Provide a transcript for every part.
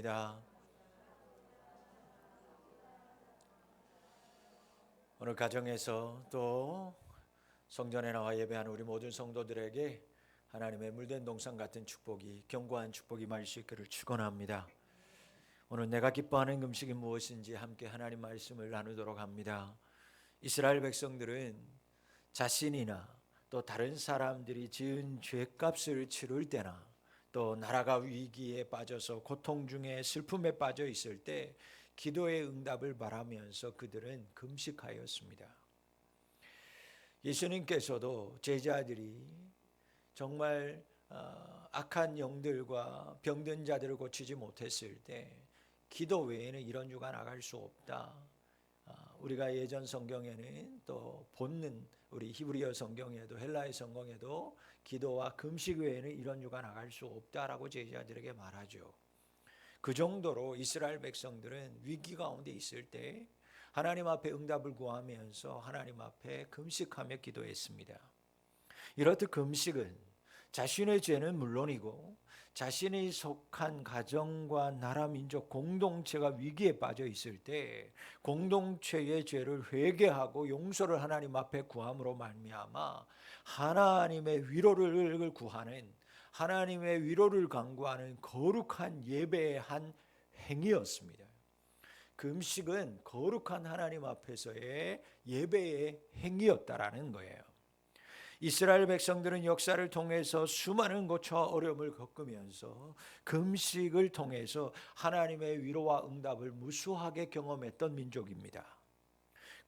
축원합니다. 오늘 가정에서 또 성전에 나와 예배하는 우리 모든 성도들에게 하나님의 물된 동산 같은 축복이, 견고한 축복이 임할 수 있기를 축원합니다. 오늘 내가 기뻐하는 음식이 무엇인지 함께 하나님 말씀을 나누도록 합니다. 이스라엘 백성들은 자신이나 또 다른 사람들이 지은 죄값을 치를 때나 또 나라가 위기에 빠져서 고통 중에 슬픔에 빠져 있을 때 기도의 응답을 바라면서 그들은 금식하였습니다. 예수님께서도 제자들이 정말 악한 영들과 병든 자들을 고치지 못했을 때 기도 외에는 이런 유가 나갈 수 없다. 우리가 예전 성경에는 또 본는 우리 히브리어 성경에도 헬라의 성경에도 기도와 금식 외에는 이런 유가 나갈 수 없다라고 제자들에게 말하죠. 그 정도로 이스라엘 백성들은 위기 가운데 있을 때 하나님 앞에 응답을 구하면서 하나님 앞에 금식하며 기도했습니다. 이렇듯 금식은 자신의 죄는 물론이고 자신이 속한 가정과 나라 민족 공동체가 위기에 빠져 있을 때 공동체의 죄를 회개하고 용서를 하나님 앞에 구함으로 말미암아 하나님의 위로를 구하는, 하나님의 위로를 간구하는 거룩한 예배의 한 행위였습니다. 금식은 거룩한 하나님 앞에서의 예배의 행위였다라는 거예요. 이스라엘 백성들은 역사를 통해서 수많은 고초와 어려움을 겪으면서 금식을 통해서 하나님의 위로와 응답을 무수하게 경험했던 민족입니다.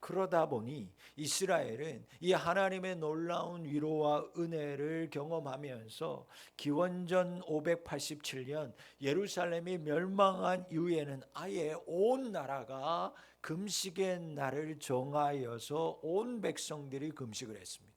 그러다 보니 이스라엘은 이 하나님의 놀라운 위로와 은혜를 경험하면서 기원전 587년 예루살렘이 멸망한 이후에는 아예 온 나라가 금식의 날을 정하여서 온 백성들이 금식을 했습니다.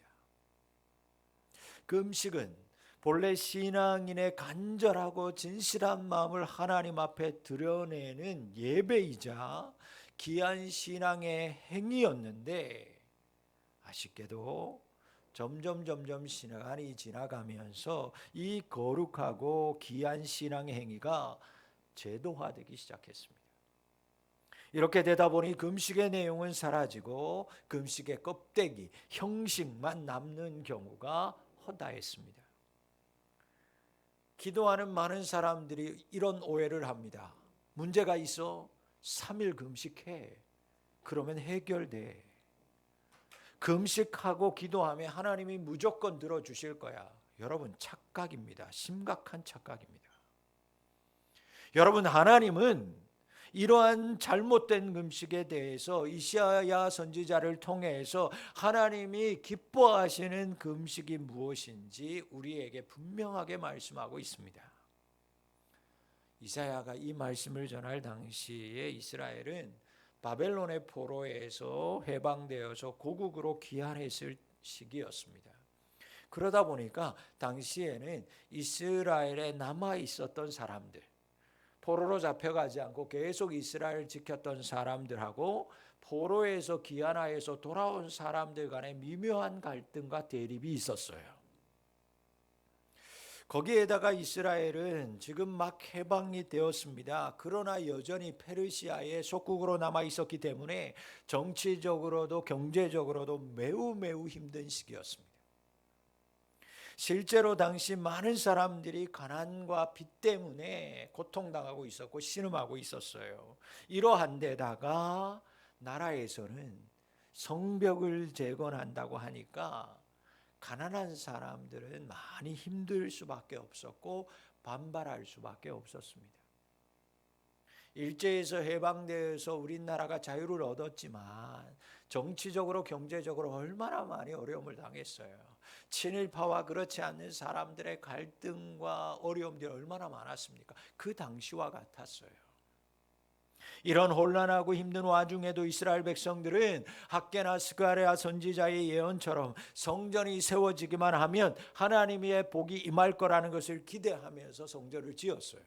금식은 본래 신앙인의 간절하고 진실한 마음을 하나님 앞에 드러내는 예배이자 귀한 신앙의 행위였는데 아쉽게도 점점 시간이 지나가면서 이 거룩하고 귀한 신앙의 행위가 제도화되기 시작했습니다. 이렇게 되다 보니 금식의 내용은 사라지고 금식의 껍데기, 형식만 남는 경우가 허다했습니다. 기도하는 많은 사람들이 이런 오해를 합니다. 문제가 있어 3일 금식해. 그러면 해결돼. 금식하고 기도하면 하나님이 무조건 들어주실 거야. 여러분, 착각입니다. 심각한 착각입니다. 여러분, 하나님은 이러한 잘못된 금식에 대해서 이사야 선지자를 통해서 하나님이 기뻐하시는 금식이 무엇인지 우리에게 분명하게 말씀하고 있습니다. 이사야가 이 말씀을 전할 당시에 이스라엘은 바벨론의 포로에서 해방되어서 고국으로 귀환했을 시기였습니다. 그러다 보니까 당시에는 이스라엘에 남아 있었던 사람들, 포로로 잡혀가지 않고 계속 이스라엘을 지켰던 사람들하고 포로에서 귀환하여서 돌아온 사람들 간에 미묘한 갈등과 대립이 있었어요. 거기에다가 이스라엘은 지금 막 해방이 되었습니다. 그러나 여전히 페르시아의 속국으로 남아 있었기 때문에 정치적으로도 경제적으로도 매우 힘든 시기였습니다. 실제로 당시 많은 사람들이 가난과 빚 때문에 고통당하고 있었고 신음하고 있었어요. 이러한 데다가 나라에서는 성벽을 재건한다고 하니까 가난한 사람들은 많이 힘들 수밖에 없었고 반발할 수밖에 없었습니다. 일제에서 해방되어서 우리나라가 자유를 얻었지만 정치적으로 경제적으로 얼마나 많이 어려움을 당했어요. 친일파와 그렇지 않는 사람들의 갈등과 어려움들이 얼마나 많았습니까? 그 당시와 같았어요. 이런 혼란하고 힘든 와중에도 이스라엘 백성들은 학개나 스가랴 선지자의 예언처럼 성전이 세워지기만 하면 하나님의 복이 임할 거라는 것을 기대하면서 성전을 지었어요.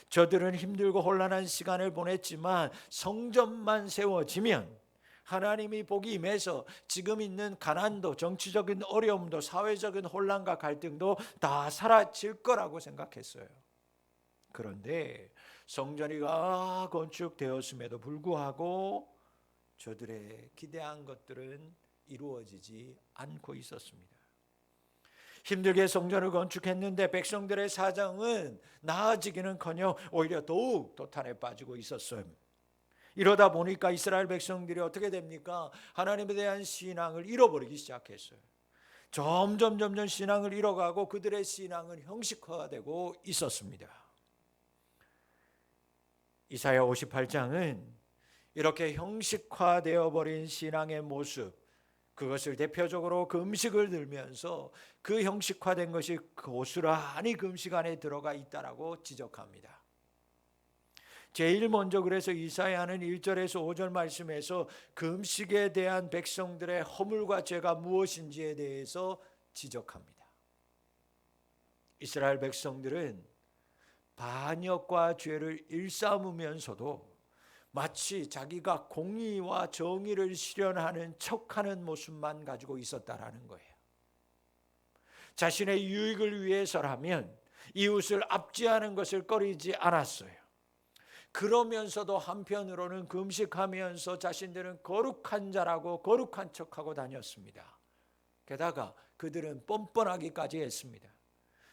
저들은 힘들고 혼란한 시간을 보냈지만 성전만 세워지면 하나님이 복이 임해서 지금 있는 가난도, 정치적인 어려움도, 사회적인 혼란과 갈등도 다 사라질 거라고 생각했어요. 그런데 성전이 다 건축되었음에도 불구하고 저들의 기대한 것들은 이루어지지 않고 있었습니다. 힘들게 성전을 건축했는데 백성들의 사정은 나아지기는커녕 오히려 더욱 도탄에 빠지고 있었어요. 이러다 보니까 이스라엘 백성들이 어떻게 됩니까? 하나님에 대한 신앙을 잃어버리기 시작했어요. 점점 신앙을 잃어가고 그들의 신앙은 형식화되고 있었습니다. 이사야 58장은 이렇게 형식화되어 버린 신앙의 모습, 그것을 대표적으로 금식을 들면서 그 형식화된 것이 고스란히 금식 안에 들어가 있다라고 지적합니다. 제일 먼저 그래서 이사야는 1절에서 5절 말씀에서 금식에 대한 백성들의 허물과 죄가 무엇인지에 대해서 지적합니다. 이스라엘 백성들은 반역과 죄를 일삼으면서도 마치 자기가 공의와 정의를 실현하는 척하는 모습만 가지고 있었다라는 거예요. 자신의 유익을 위해서라면 이웃을 압제하는 것을 꺼리지 않았어요. 그러면서도 한편으로는 금식하면서 자신들은 거룩한 자라고 거룩한 척하고 다녔습니다. 게다가 그들은 뻔뻔하기까지 했습니다.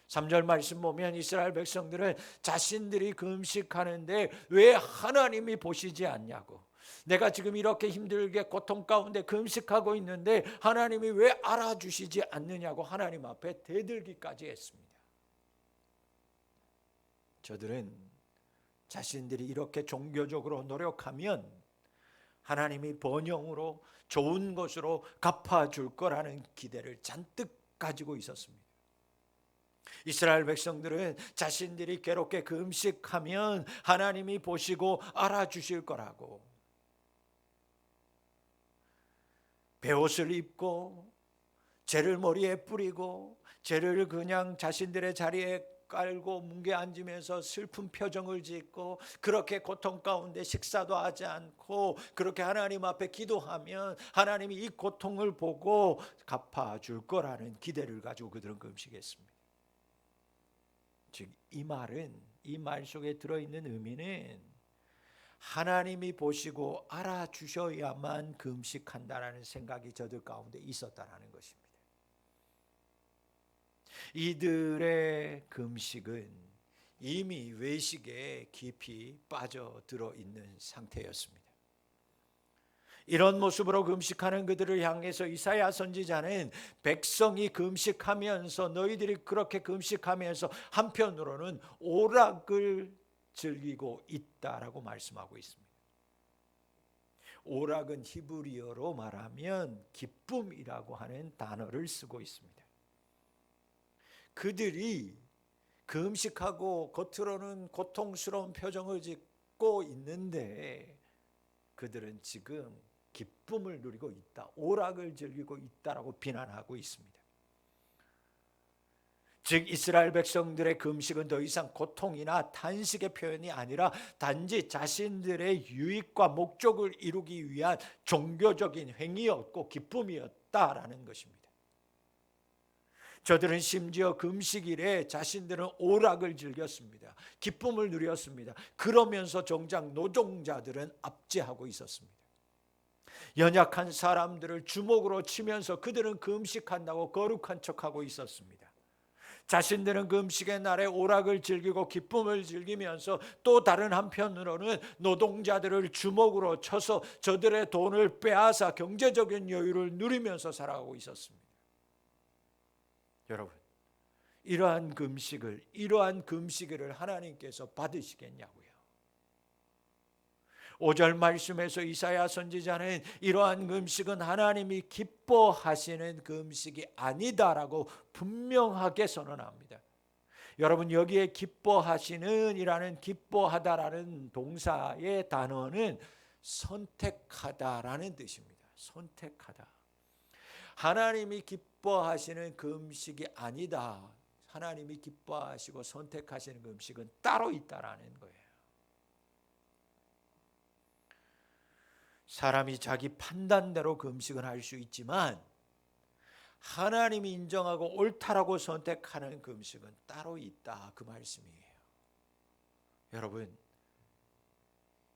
3절 말씀 보면 이스라엘 백성들은 자신들이 금식하는데 왜 하나님이 보시지 않냐고, 내가 지금 이렇게 힘들게 고통 가운데 금식하고 있는데 하나님이 왜 알아주시지 않느냐고 하나님 앞에 대들기까지 했습니다. 저들은 자신들이 이렇게 종교적으로 노력하면 하나님이 번영으로 좋은 것으로 갚아줄 거라는 기대를 잔뜩 가지고 있었습니다. 이스라엘 백성들은 자신들이 괴롭게 금식하면 하나님이 보시고 알아주실 거라고, 베옷을 입고 재를 머리에 뿌리고 재를 그냥 자신들의 자리에 깔고 뭉게 앉으면서 슬픈 표정을 짓고 그렇게 고통 가운데 식사도 하지 않고 그렇게 하나님 앞에 기도하면 하나님이 이 고통을 보고 갚아줄 거라는 기대를 가지고 그들은 금식했습니다. 즉 이 말은, 이 말 속에 들어있는 의미는 하나님이 보시고 알아주셔야만 금식한다라는 생각이 저들 가운데 있었다라는 것입니다. 이들의 금식은 이미 외식에 깊이 빠져들어 있는 상태였습니다. 이런 모습으로 금식하는 그들을 향해서 이사야 선지자는 백성이 금식하면서, 너희들이 그렇게 금식하면서 한편으로는 오락을 즐기고 있다라고 말씀하고 있습니다. 오락은 히브리어로 말하면 기쁨이라고 하는 단어를 쓰고 있습니다. 그들이 금식하고 겉으로는 고통스러운 표정을 짓고 있는데 그들은 지금 기쁨을 누리고 있다, 오락을 즐기고 있다라고 비난하고 있습니다. 즉 이스라엘 백성들의 금식은 더 이상 고통이나 탄식의 표현이 아니라 단지 자신들의 유익과 목적을 이루기 위한 종교적인 행위였고 기쁨이었다라는 것입니다. 저들은 심지어 금식일에 자신들은 오락을 즐겼습니다. 기쁨을 누렸습니다. 그러면서 정작 노동자들은 압제하고 있었습니다. 연약한 사람들을 주먹으로 치면서 그들은 금식한다고 거룩한 척하고 있었습니다. 자신들은 금식의 날에 오락을 즐기고 기쁨을 즐기면서 또 다른 한편으로는 노동자들을 주먹으로 쳐서 저들의 돈을 빼앗아 경제적인 여유를 누리면서 살아가고 있었습니다. 여러분, 이러한 금식을 하나님께서 받으시겠냐고요. 5절 말씀에서 이사야 선지자는 이러한 금식은 하나님이 기뻐하시는 금식이 아니다라고 분명하게 선언합니다. 여러분, 여기에 기뻐하시는 이라는 기뻐하다라는 동사의 단어는 선택하다라는 뜻입니다. 선택하다. 하나님이 기뻐하시는 금식이 아니다. 하나님이 기뻐하시고 선택하시는 금식은 따로 있다라는 거예요. 사람이 자기 판단대로 금식을 할 수 있지만 하나님이 인정하고 옳다라고 선택하는 금식은 따로 있다, 그 말씀이에요. 여러분,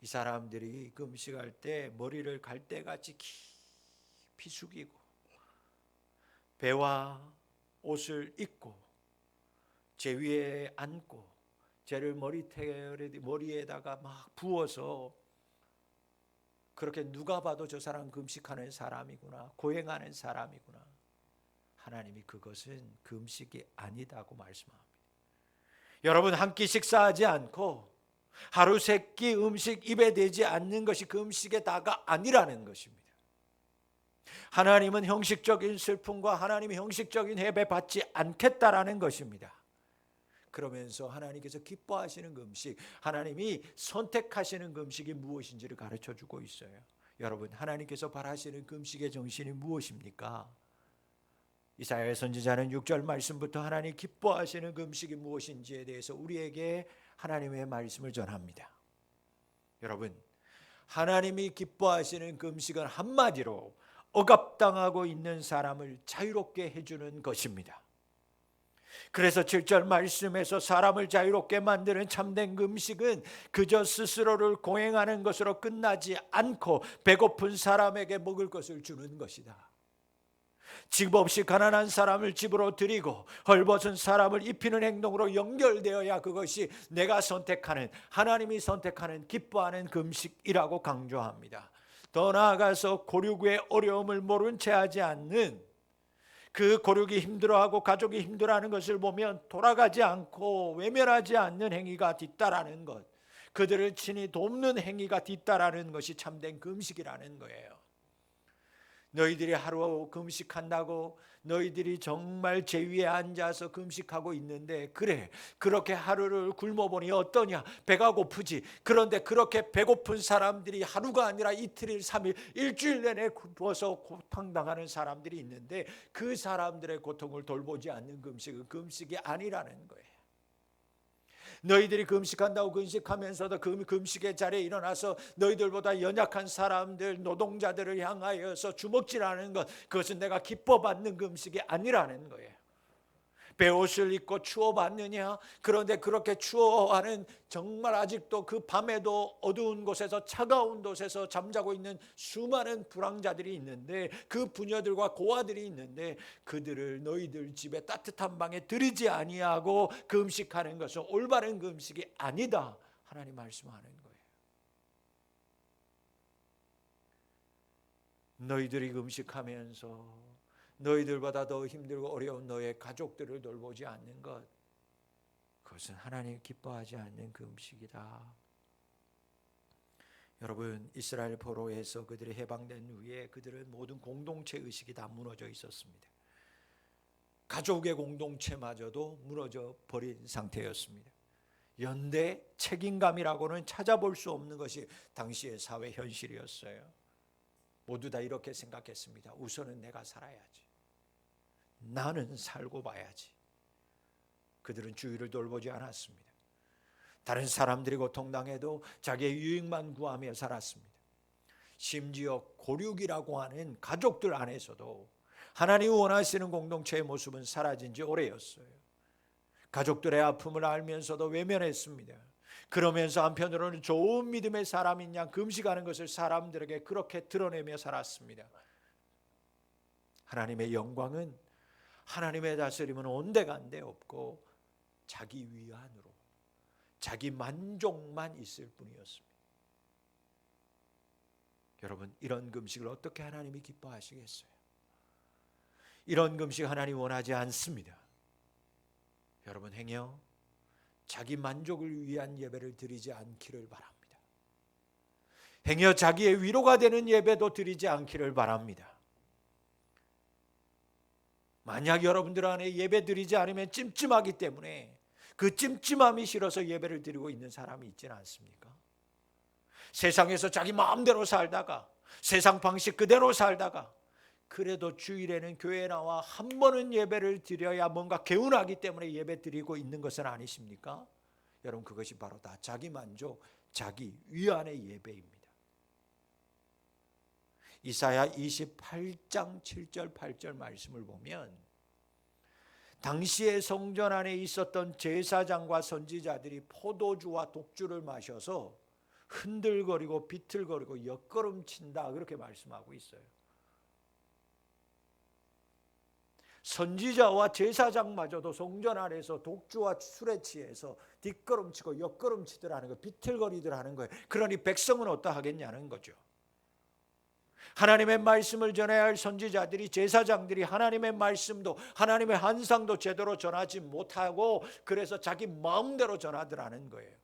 이 사람들이 금식할 때 머리를 갈대같이 깊이 숙이고 배와 옷을 입고 제 위에 앉고 쟤를 머리에다가 막 부어서 그렇게 누가 봐도 저 사람 금식하는 사람이구나, 고행하는 사람이구나. 하나님이 그것은 금식이 아니다고 말씀합니다. 여러분, 한 끼 식사하지 않고 하루 세 끼 음식 입에 대지 않는 것이 금식의 다가 아니라는 것입니다. 하나님은 형식적인 슬픔과 하나님이 형식적인 예배 받지 않겠다라는 것입니다. 그러면서 하나님께서 기뻐하시는 금식, 하나님이 선택하시는 금식이 무엇인지를 가르쳐주고 있어요. 여러분, 하나님께서 바라시는 금식의 정신이 무엇입니까? 이사야 선지자는 6절 말씀부터 하나님 기뻐하시는 금식이 무엇인지에 대해서 우리에게 하나님의 말씀을 전합니다. 여러분, 하나님이 기뻐하시는 금식은 한마디로 억압당하고 있는 사람을 자유롭게 해주는 것입니다. 그래서 7절 말씀에서 사람을 자유롭게 만드는 참된 금식은 그저 스스로를 공행하는 것으로 끝나지 않고 배고픈 사람에게 먹을 것을 주는 것이다. 집 없이 가난한 사람을 집으로 들이고 헐벗은 사람을 입히는 행동으로 연결되어야 그것이 내가 선택하는, 하나님이 선택하는 기뻐하는 금식이라고 강조합니다. 더 나아가서 고륙의 어려움을 모른 채 하지 않는, 그 고륙이 힘들어하고 가족이 힘들어하는 것을 보면 돌아가지 않고 외면하지 않는 행위가 뒤따라는 것, 그들을 친히 돕는 행위가 뒤따라는 것이 참된 금식이라는 거예요. 너희들이 하루 금식한다고 너희들이 정말 제 위에 앉아서 금식하고 있는데, 그래, 그렇게 하루를 굶어보니 어떠냐? 배가 고프지. 그런데 그렇게 배고픈 사람들이 하루가 아니라 이틀, 3일, 일주일 내내 굶어서 고통당하는 사람들이 있는데 그 사람들의 고통을 돌보지 않는 금식은 금식이 아니라는 거예요. 너희들이 금식한다고 금식하면서도 그 금식의 자리에 일어나서 너희들보다 연약한 사람들, 노동자들을 향하여서 주먹질하는 것, 그것은 내가 기뻐받는 금식이 아니라는 거예요. 베옷을 입고 추워받느냐? 그런데 그렇게 추워하는, 정말 아직도 그 밤에도 어두운 곳에서 차가운 곳에서 잠자고 있는 수많은 불황자들이 있는데, 그 부녀들과 고아들이 있는데 그들을 너희들 집에 따뜻한 방에 들이지 아니하고 금식하는 것은 올바른 금식이 아니다, 하나님 말씀하는 거예요. 너희들이 금식하면서 너희들보다 더 힘들고 어려운 너의 가족들을 돌보지 않는 것, 그것은 하나님 기뻐하지 않는 금식이다. 여러분, 이스라엘 포로에서 그들이 해방된 후에 그들은 모든 공동체 의식이 다 무너져 있었습니다. 가족의 공동체마저도 무너져 버린 상태였습니다. 연대 책임감이라고는 찾아볼 수 없는 것이 당시의 사회 현실이었어요. 모두 다 이렇게 생각했습니다. 우선은 내가 살아야지, 나는 살고 봐야지. 그들은 주위를 돌보지 않았습니다. 다른 사람들이 고통당해도 자기의 유익만 구하며 살았습니다. 심지어 고륙이라고 하는 가족들 안에서도 하나님이 원하시는 공동체의 모습은 사라진 지 오래였어요. 가족들의 아픔을 알면서도 외면했습니다. 그러면서 한편으로는 좋은 믿음의 사람인 양 금식하는 것을 사람들에게 그렇게 드러내며 살았습니다. 하나님의 영광은, 하나님의 다스림은 온데간데 없고 자기 위안으로, 자기 만족만 있을 뿐이었습니다. 여러분, 이런 금식을 어떻게 하나님이 기뻐하시겠어요? 이런 금식 하나님 원하지 않습니다. 여러분, 행여 자기 만족을 위한 예배를 드리지 않기를 바랍니다. 행여 자기의 위로가 되는 예배도 드리지 않기를 바랍니다. 만약 여러분들 안에 예배 드리지 않으면 찜찜하기 때문에 그 찜찜함이 싫어서 예배를 드리고 있는 사람이 있지는 않습니까? 세상에서 자기 마음대로 살다가, 세상 방식 그대로 살다가, 그래도 주일에는 교회에 나와 한 번은 예배를 드려야 뭔가 개운하기 때문에 예배 드리고 있는 것은 아니십니까? 여러분, 그것이 바로 다 자기 만족, 자기 위안의 예배입니다. 이사야 28장 7절 8절 말씀을 보면, 당시의 성전 안에 있었던 제사장과 선지자들이 포도주와 독주를 마셔서 흔들거리고 비틀거리고 옆걸음친다 그렇게 말씀하고 있어요. 선지자와 제사장마저도 성전 안에서 독주와 술에 취해서 뒷걸음치고 옆걸음치더라는 거, 비틀거리더라는 거예요. 그러니 백성은 어떠하겠냐는 거죠. 하나님의 말씀을 전해야 할 선지자들이, 제사장들이 하나님의 말씀도 하나님의 환상도 제대로 전하지 못하고 그래서 자기 마음대로 전하더라는 거예요.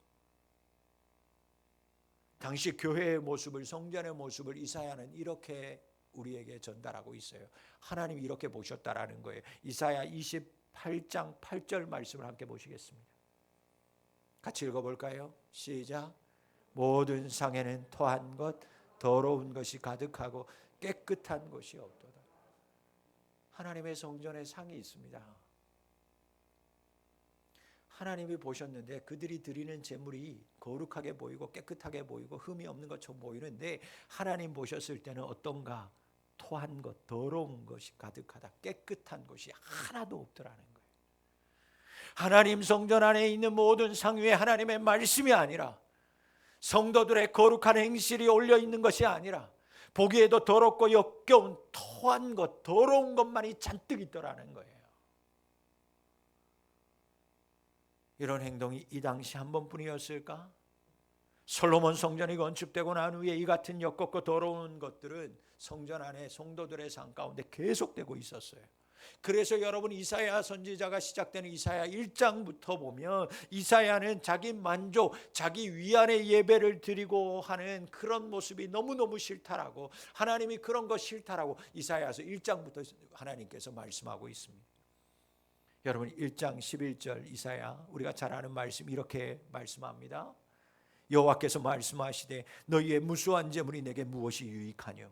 당시 교회의 모습을, 성전의 모습을 이사야는 이렇게 우리에게 전달하고 있어요. 하나님이 이렇게 보셨다라는 거예요. 이사야 28장 8절 말씀을 함께 보시겠습니다. 같이 읽어볼까요? 시작. 모든 상에는 토한 것, 더러운 것이 가득하고 깨끗한 것이 없도다. 하나님의 성전에 상이 있습니다. 하나님이 보셨는데 그들이 드리는 제물이 거룩하게 보이고 깨끗하게 보이고 흠이 없는 것처럼 보이는데 하나님 보셨을 때는 어떤가? 토한 것, 더러운 것이 가득하다. 깨끗한 것이 하나도 없더라는 거예요. 하나님 성전 안에 있는 모든 상 위에 하나님의 말씀이 아니라 성도들의 거룩한 행실이 올려 있는 것이 아니라 보기에도 더럽고 역겨운 토한 것, 더러운 것만이 잔뜩 있더라는 거예요. 이런 행동이 이 당시 한 번뿐이었을까? 솔로몬 성전이 건축되고 난 후에 이 같은 역겹고 더러운 것들은 성전 안에 성도들의 삶 가운데 계속되고 있었어요. 그래서 여러분 이사야 선지자가 시작되는 이사야 1장부터 보면 이사야는 자기 만족, 자기 위안의 예배를 드리고 하는 그런 모습이 너무너무 싫다라고, 하나님이 그런 거 싫다라고 이사야서 1장부터 하나님께서 말씀하고 있습니다. 여러분 1장 11절 이사야, 우리가 잘 아는 말씀 이렇게 말씀합니다. 여호와께서 말씀하시되 너희의 무수한 재물이 내게 무엇이 유익하뇨?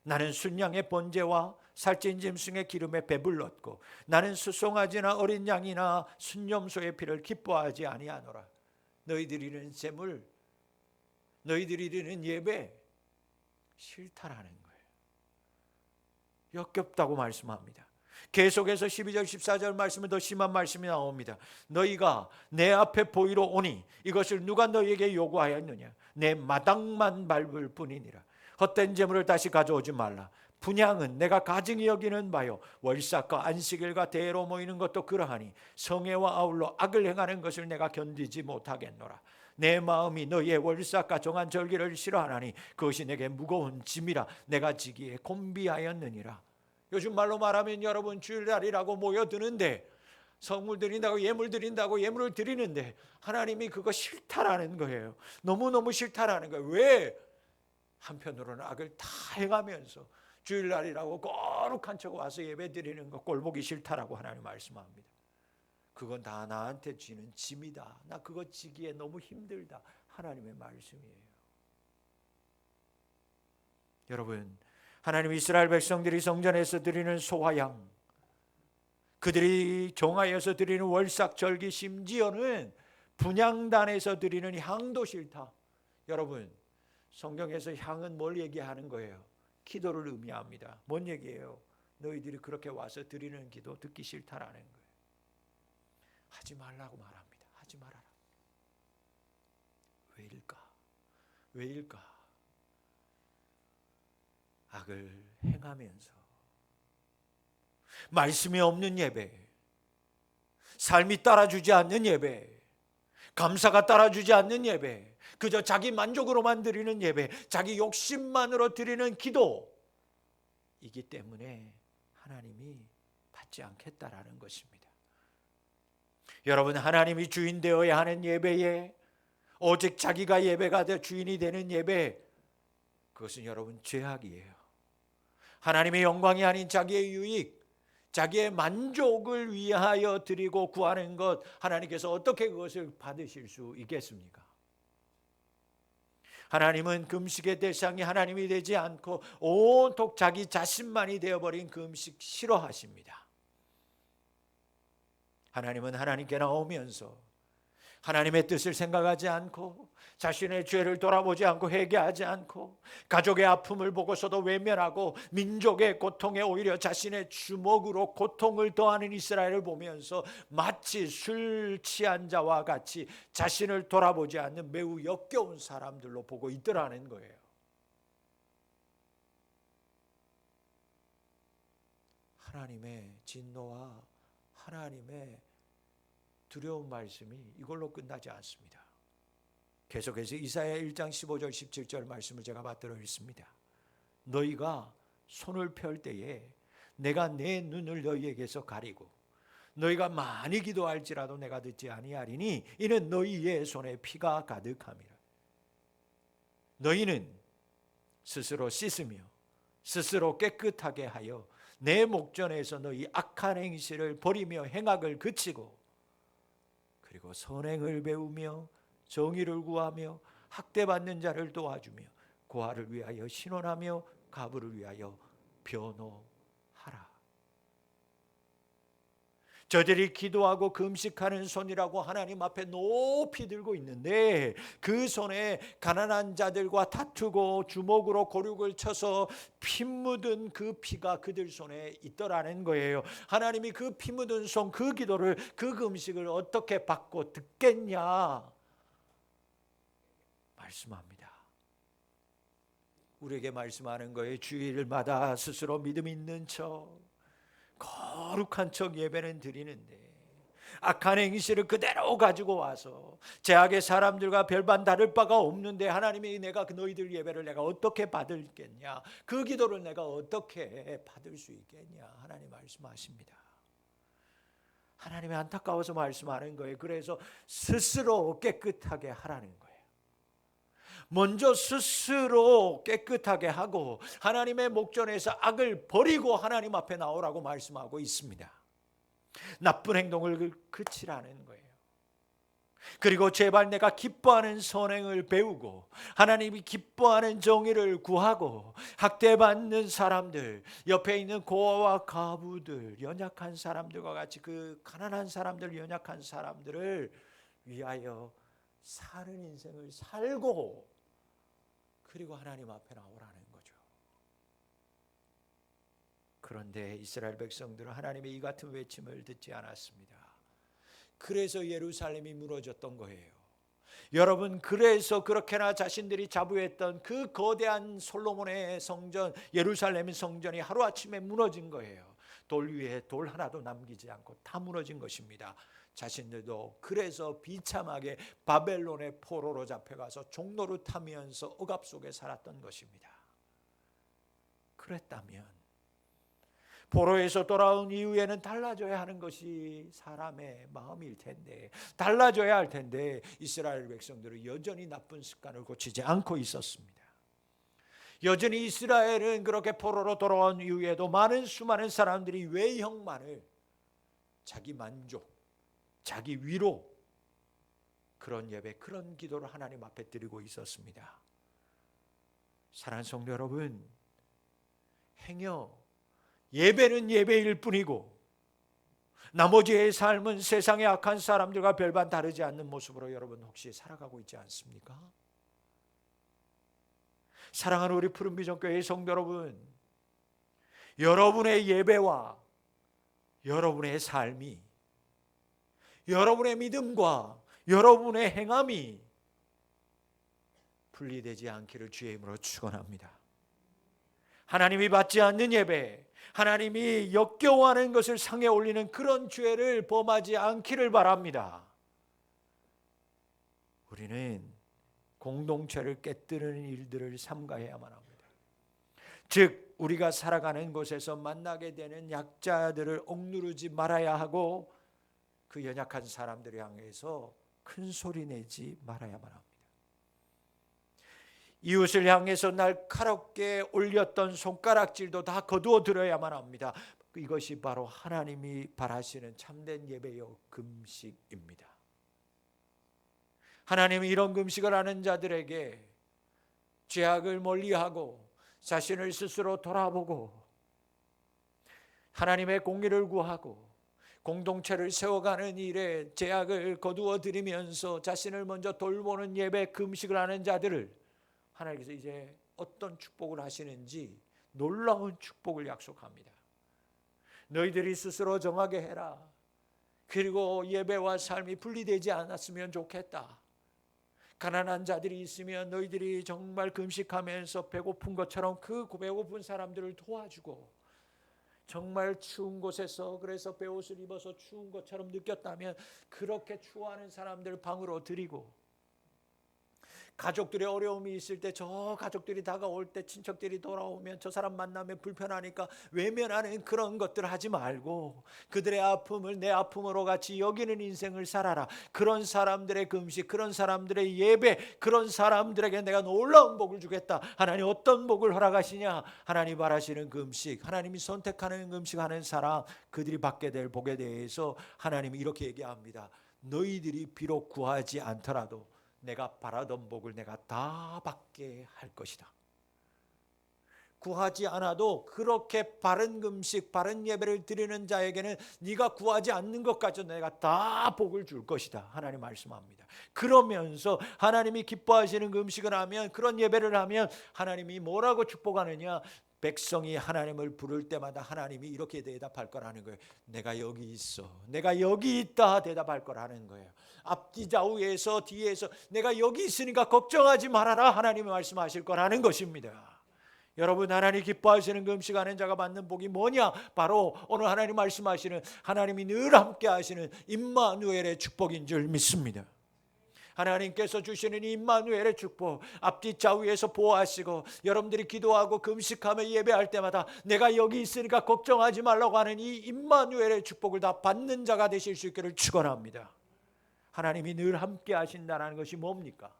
나는 순양의 번제와 살찐 짐승의 기름에 배불렀고 나는 수송아지나 어린 양이나 순염소의 피를 기뻐하지 아니하노라. 너희들이 드리는 제물, 너희들이 드리는 예배 싫다라는 거예요. 역겹다고 말씀합니다. 계속해서 12절 14절 말씀은 더 심한 말씀이 나옵니다. 너희가 내 앞에 보이러 오니 이것을 누가 너희에게 요구하였느냐? 내 마당만 밟을 뿐이니라. 헛된 재물을 다시 가져오지 말라. 분향은 내가 가증히 여기는 바요 월삭과 안식일과 대회로 모이는 것도 그러하니 성회와 아울러 악을 행하는 것을 내가 견디지 못하겠노라. 내 마음이 너희의 월삭과 정한 절기를 싫어하나니 그것이 내게 무거운 짐이라 내가 지기에 곤비하였느니라. 요즘 말로 말하면 여러분 주일날이라고 모여드는데 성물 드린다고 예물 드린다고 예물을 드리는데 하나님이 그거 싫다라는 거예요. 너무너무 싫다라는 거예요. 왜? 한편으로는 악을 다 행하면서 주일날이라고 거룩한 척 와서 예배 드리는 거 꼴보기 싫다라고 하나님 말씀합니다. 그건 다 나한테 지는 짐이다. 나 그거 지기에 너무 힘들다. 하나님의 말씀이에요. 여러분, 하나님 이스라엘 백성들이 성전에서 드리는 소와 양, 그들이 정하여서 드리는 월삭 절기, 심지어는 분향단에서 드리는 향도 싫다. 여러분, 성경에서 향은 뭘 얘기하는 거예요? 기도를 의미합니다. 뭔 얘기예요? 너희들이 그렇게 와서 드리는 기도 듣기 싫다라는 거예요. 하지 말라고 말합니다. 하지 말아라. 왜일까? 왜일까? 악을 행하면서 말씀이 없는 예배, 삶이 따라주지 않는 예배, 감사가 따라주지 않는 예배, 그저 자기 만족으로만 드리는 예배, 자기 욕심만으로 드리는 기도이기 때문에 하나님이 받지 않겠다라는 것입니다. 여러분, 하나님이 주인 되어야 하는 예배에 오직 자기가 예배가 되 주인이 되는 예배, 그것은 여러분 죄악이에요. 하나님의 영광이 아닌 자기의 유익, 자기의 만족을 위하여 드리고 구하는 것, 하나님께서 어떻게 그것을 받으실 수 있겠습니까? 하나님은 금식의 대상이 하나님이 되지 않고 온통 자기 자신만이 되어버린 금식 싫어하십니다. 하나님은 하나님께 나오면서 하나님의 뜻을 생각하지 않고 자신의 죄를 돌아보지 않고 회개하지 않고 가족의 아픔을 보고서도 외면하고 민족의 고통에 오히려 자신의 주먹으로 고통을 더하는 이스라엘을 보면서 마치 술 취한 자와 같이 자신을 돌아보지 않는 매우 역겨운 사람들로 보고 있더라는 거예요. 하나님의 진노와 하나님의 두려운 말씀이 이걸로 끝나지 않습니다. 계속해서 이사야 1장 15절 17절 말씀을 제가 받들어 있습니다. 너희가 손을 펼 때에 내가 내 눈을 너희에게서 가리고 너희가 많이 기도할지라도 내가 듣지 아니하리니 이는 너희의 손에 피가 가득함이라. 너희는 스스로 씻으며 스스로 깨끗하게 하여 내 목전에서 너희 악한 행실을 버리며 행악을 그치고 그리고 선행을 배우며 정의를 구하며 학대받는 자를 도와주며 고아를 위하여 신원하며 가부를 위하여 변호하라. 저들이 기도하고 금식하는 손이라고 하나님 앞에 높이 들고 있는데 그 손에 가난한 자들과 다투고 주먹으로 고륙을 쳐서 피 묻은 그 피가 그들 손에 있더라는 거예요. 하나님이 그 피 묻은 손, 그 기도를, 그 금식을 어떻게 받고 듣겠냐 말씀합니다. 우리에게 말씀하는 거예요. 주일마다 스스로 믿음 있는 척 거룩한 척 예배는 드리는데 악한 행실을 그대로 가지고 와서 제약의 사람들과 별반 다를 바가 없는데 하나님이 내가 너희들 예배를 내가 어떻게 받을겠냐, 그 기도를 내가 어떻게 받을 수 있겠냐 하나님 말씀하십니다. 하나님이 안타까워서 말씀하는 거예요. 그래서 스스로 깨끗하게 하라는 거예요. 먼저 스스로 깨끗하게 하고 하나님의 목전에서 악을 버리고 하나님 앞에 나오라고 말씀하고 있습니다. 나쁜 행동을 그치라는 거예요. 그리고 제발 내가 기뻐하는 선행을 배우고 하나님이 기뻐하는 정의를 구하고 학대받는 사람들, 옆에 있는 고아와 가부들, 연약한 사람들과 같이 그 가난한 사람들, 연약한 사람들을 위하여 사는 인생을 살고 그리고 하나님 앞에 나오라는 거죠. 그런데 이스라엘 백성들은 하나님의 이 같은 외침을 듣지 않았습니다. 그래서 예루살렘이 무너졌던 거예요. 여러분, 그래서 그렇게나 자신들이 자부했던 그 거대한 솔로몬의 성전, 예루살렘의 성전이 하루아침에 무너진 거예요. 돌 위에 돌 하나도 남기지 않고 다 무너진 것입니다. 자신들도 그래서 비참하게 바벨론의 포로로 잡혀가서 종로를 타면서 억압 속에 살았던 것입니다. 그랬다면 포로에서 돌아온 이후에는 달라져야 하는 것이 사람의 마음일 텐데, 달라져야 할 텐데 이스라엘 백성들은 여전히 나쁜 습관을 고치지 않고 있었습니다. 여전히 이스라엘은 그렇게 포로로 돌아온 이후에도 수많은 사람들이 외형만을 자기 만족, 자기 위로, 그런 예배, 그런 기도를 하나님 앞에 드리고 있었습니다. 사랑하는 성도 여러분, 행여 예배는 예배일 뿐이고 나머지의 삶은 세상의 악한 사람들과 별반 다르지 않는 모습으로 여러분 혹시 살아가고 있지 않습니까? 사랑하는 우리 푸른비전교회의 성도 여러분, 여러분의 예배와 여러분의 삶이, 여러분의 믿음과 여러분의 행함이 분리되지 않기를 주의 이름으로 축원합니다. 하나님이 받지 않는 예배, 하나님이 역겨워하는 것을 상에 올리는 그런 죄를 범하지 않기를 바랍니다. 우리는 공동체를 깨뜨리는 일들을 삼가해야만 합니다. 즉 우리가 살아가는 곳에서 만나게 되는 약자들을 억누르지 말아야 하고 그 연약한 사람들을 향해서 큰 소리 내지 말아야만 합니다. 이웃을 향해서 날카롭게 올렸던 손가락질도 다 거두어 들어야만 합니다. 이것이 바로 하나님이 바라시는 참된 예배요 금식입니다. 하나님이 이런 금식을 하는 자들에게 죄악을 멀리하고 자신을 스스로 돌아보고 하나님의 공의를 구하고 공동체를 세워가는 일에 제약을 거두어 드리면서 자신을 먼저 돌보는 예배 금식을 하는 자들을 하나님께서 이제 어떤 축복을 하시는지 놀라운 축복을 약속합니다. 너희들이 스스로 정하게 해라. 그리고 예배와 삶이 분리되지 않았으면 좋겠다. 가난한 자들이 있으면 너희들이 정말 금식하면서 배고픈 것처럼 그 배고픈 사람들을 도와주고, 정말 추운 곳에서 그래서 베옷을 입어서 추운 것처럼 느꼈다면 그렇게 추워하는 사람들 방으로 드리고, 가족들의 어려움이 있을 때 저 가족들이 다가올 때 친척들이 돌아오면 저 사람 만나면 불편하니까 외면하는 그런 것들 하지 말고 그들의 아픔을 내 아픔으로 같이 여기는 인생을 살아라. 그런 사람들의 금식, 그런 사람들의 예배, 그런 사람들에게 내가 놀라운 복을 주겠다. 하나님 어떤 복을 허락하시냐? 하나님 바라시는 금식, 하나님이 선택하는 금식하는 사람, 그들이 받게 될 복에 대해서 하나님이 이렇게 얘기합니다. 너희들이 비록 구하지 않더라도 내가 바라던 복을 내가 다 받게 할 것이다. 구하지 않아도 그렇게 바른 금식, 바른 예배를 드리는 자에게는 네가 구하지 않는 것까지 내가 다 복을 줄 것이다. 하나님 말씀합니다. 그러면서 하나님이 기뻐하시는 금식을 하면, 그런 예배를 하면 하나님이 뭐라고 축복하느냐? 백성이 하나님을 부를 때마다 하나님이 이렇게 대답할 거라는 거예요. 내가 여기 있어, 내가 여기 있다 대답할 거라는 거예요. 앞뒤 좌우에서 뒤에서 내가 여기 있으니까 걱정하지 말아라 하나님이 말씀하실 거라는 것입니다. 여러분, 하나님 기뻐하시는 금식하는 자가 받는 복이 뭐냐? 바로 오늘 하나님 말씀하시는, 하나님이 늘 함께 하시는 임마누엘의 축복인 줄 믿습니다. 하나님께서 주시는 임마누엘의 축복, 앞뒤 좌우에서 보호하시고, 여러분들이 기도하고 금식하며 예배할 때마다 내가 여기 있으니까 걱정하지 말라고 하는 이 임마누엘의 축복을 다 받는 자가 되실 수 있기를 축원합니다. 하나님이 늘 함께 하신다는 것이 뭡니까?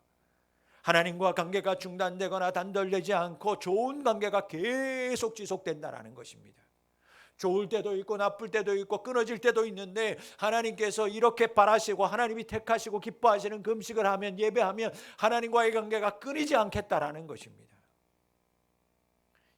하나님과 관계가 중단되거나 단절되지 않고 좋은 관계가 계속 지속된다는 것입니다. 좋을 때도 있고 나쁠 때도 있고 끊어질 때도 있는데, 하나님께서 이렇게 바라시고 하나님이 택하시고 기뻐하시는 금식을 하면, 예배하면 하나님과의 관계가 끊이지 않겠다라는 것입니다.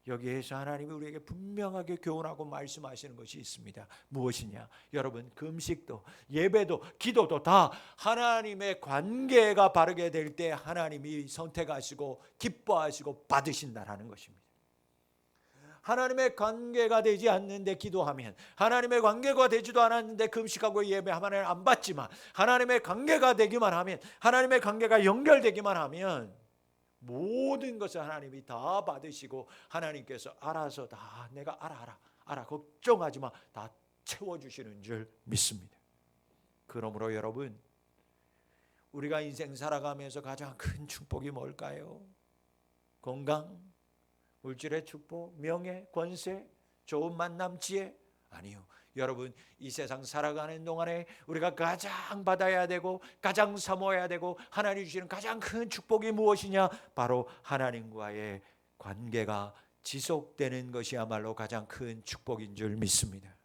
여기에서 하나님이 우리에게 분명하게 교훈하고 말씀하시는 것이 있습니다. 무엇이냐? 여러분, 금식도 예배도 기도도 다 하나님의 관계가 바르게 될 때 하나님이 선택하시고 기뻐하시고 받으신다라는 것입니다. 하나님의 관계가 되지 않는데 기도하면, 하나님의 관계가 되지도 않았는데 금식하고 예배하면 안 받지만, 하나님의 관계가 되기만 하면, 하나님의 관계가 연결되기만 하면 모든 것을 하나님이 다 받으시고, 하나님께서 알아서 다 내가 알아 걱정하지 마 다 채워주시는 줄 믿습니다. 그러므로 여러분, 우리가 인생 살아가면서 가장 큰 축복이 뭘까요? 건강, 물질의 축복, 명예, 권세, 좋은 만남, 지혜? 아니요. 여러분, 이 세상 살아가는 동안에 우리가 가장 받아야 되고 가장 사모해야 되고 하나님 주시는 가장 큰 축복이 무엇이냐? 바로 하나님과의 관계가 지속되는 것이야말로 가장 큰 축복인 줄 믿습니다.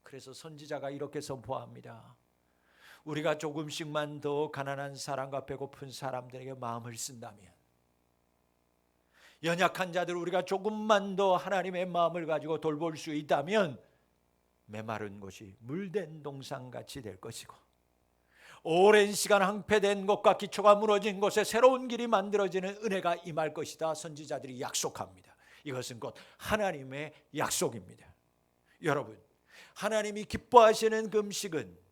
그래서 선지자가 이렇게 선포합니다. 우리가 조금씩만 더 가난한 사람과 배고픈 사람들에게 마음을 쓴다면, 연약한 자들 우리가 조금만 더 하나님의 마음을 가지고 돌볼 수 있다면 메마른 곳이 물된 동산같이 될 것이고, 오랜 시간 항폐된 곳과 기초가 무너진 곳에 새로운 길이 만들어지는 은혜가 임할 것이다. 선지자들이 약속합니다. 이것은 곧 하나님의 약속입니다. 여러분, 하나님이 기뻐하시는 금식은,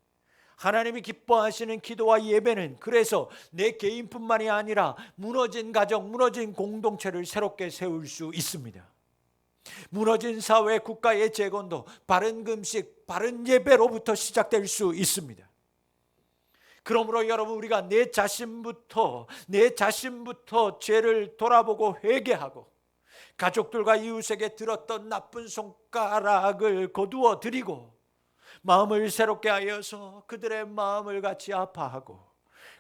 하나님이 기뻐하시는 기도와 예배는, 그래서 내 개인뿐만이 아니라 무너진 가정, 무너진 공동체를 새롭게 세울 수 있습니다. 무너진 사회, 국가의 재건도 바른 금식, 바른 예배로부터 시작될 수 있습니다. 그러므로 여러분, 우리가 내 자신부터 죄를 돌아보고 회개하고, 가족들과 이웃에게 들었던 나쁜 손가락을 거두어 드리고, 마음을 새롭게 하여서 그들의 마음을 같이 아파하고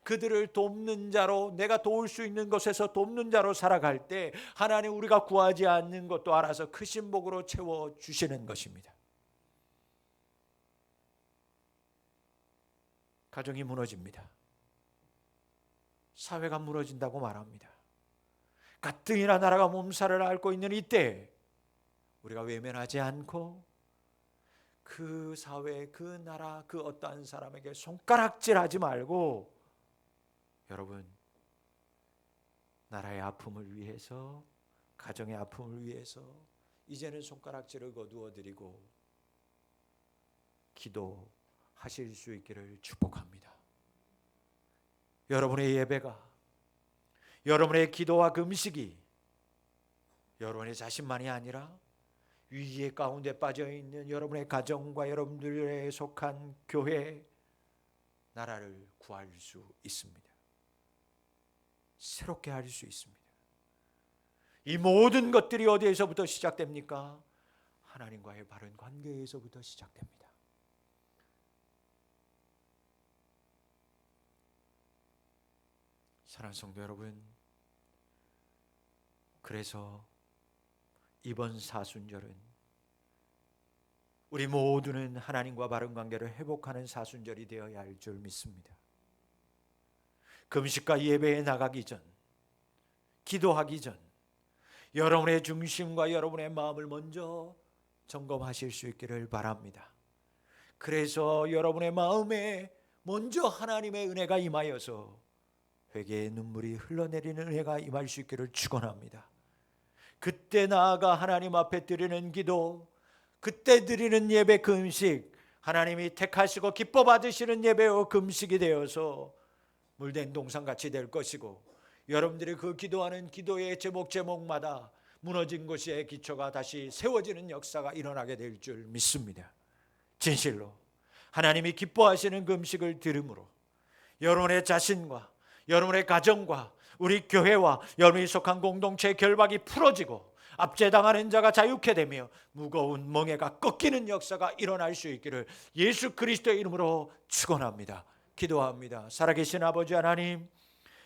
그들을 돕는 자로, 내가 도울 수 있는 것에서 돕는 자로 살아갈 때 하나님 우리가 구하지 않는 것도 알아서 크신 복으로 채워주시는 것입니다. 가정이 무너집니다. 사회가 무너진다고 말합니다. 가뜩이나 나라가 몸살을 앓고 있는 이때 우리가 외면하지 않고 그 사회, 그 나라, 그 어떠한 사람에게 손가락질하지 말고 여러분 나라의 아픔을 위해서, 가정의 아픔을 위해서 이제는 손가락질을 거두어 드리고 기도하실 수 있기를 축복합니다. 여러분의 예배가, 여러분의 기도와 금식이 여러분의 자신만이 아니라 위기의 가운데 빠져있는 여러분의 가정과 여러분들에 속한 교회, 나라를 구할 수 있습니다. 새롭게 할 수 있습니다. 이 모든 것들이 어디에서부터 시작됩니까? 하나님과의 바른 관계에서부터 시작됩니다. 사랑하는 성도 여러분, 그래서 이번 사순절은 우리 모두는 하나님과 바른 관계를 회복하는 사순절이 되어야 할 줄 믿습니다. 금식과 예배에 나가기 전, 기도하기 전 여러분의 중심과 여러분의 마음을 먼저 점검하실 수 있기를 바랍니다. 그래서 여러분의 마음에 먼저 하나님의 은혜가 임하여서 회개의 눈물이 흘러내리는 은혜가 임할 수 있기를 축원합니다. 그때 나아가 하나님 앞에 드리는 기도, 그때 드리는 예배 금식, 하나님이 택하시고 기뻐 받으시는 예배와 금식이 되어서 물된 동산같이 될 것이고, 여러분들이 그 기도하는 기도의 제목마다 무너진 곳의 기초가 다시 세워지는 역사가 일어나게 될 줄 믿습니다. 진실로 하나님이 기뻐하시는 금식을 들음으로 여러분의 자신과 여러분의 가정과 우리 교회와 여러분이 속한 공동체의 결박이 풀어지고 압제당하는 자가 자유케 되며 무거운 멍에가 꺾이는 역사가 일어날 수 있기를 예수 그리스도의 이름으로 축원합니다. 기도합니다. 살아계신 아버지 하나님,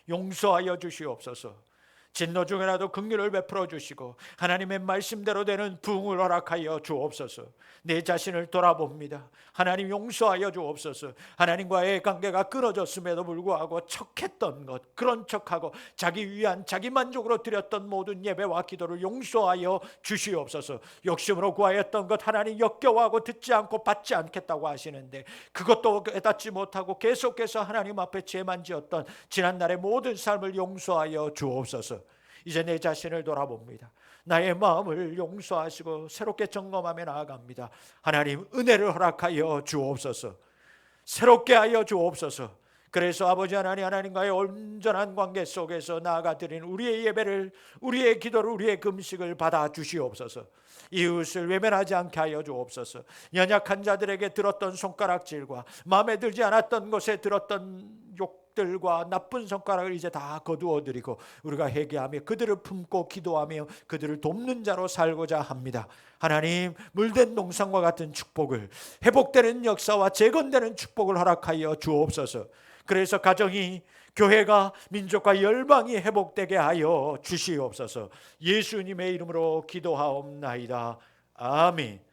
용서하여 주시옵소서. 진노 중에라도 긍휼을 베풀어 주시고 하나님의 말씀대로 되는 부흥을 허락하여 주옵소서. 내 자신을 돌아봅니다. 하나님 용서하여 주옵소서. 하나님과의 관계가 끊어졌음에도 불구하고 척했던 것, 그런 척하고 자기 위한 자기 만족으로 드렸던 모든 예배와 기도를 용서하여 주시옵소서. 욕심으로 구하였던 것 하나님 역겨워하고 듣지 않고 받지 않겠다고 하시는데 그것도 깨닫지 못하고 계속해서 하나님 앞에 죄만 지었던 지난날의 모든 삶을 용서하여 주옵소서. 이제 내 자신을 돌아봅니다. 나의 마음을 용서하시고 새롭게 점검하며 나아갑니다. 하나님 은혜를 허락하여 주옵소서. 새롭게 하여 주옵소서. 그래서 아버지 하나님, 하나님과의 온전한 관계 속에서 나아가 드린 우리의 예배를, 우리의 기도를, 우리의 금식을 받아 주시옵소서. 이웃을 외면하지 않게 하여 주옵소서. 연약한 자들에게 들었던 손가락질과 마음에 들지 않았던 것에 들었던 욕들과 나쁜 손가락을 이제 다 거두어 드리고 우리가 회개하며 그들을 품고 기도하며 그들을 돕는 자로 살고자 합니다. 하나님, 물된 농산과 같은 축복을, 회복되는 역사와 재건되는 축복을 허락하여 주옵소서. 그래서 가정이, 교회가, 민족과 열방이 회복되게 하여 주시옵소서. 예수님의 이름으로 기도하옵나이다. 아멘.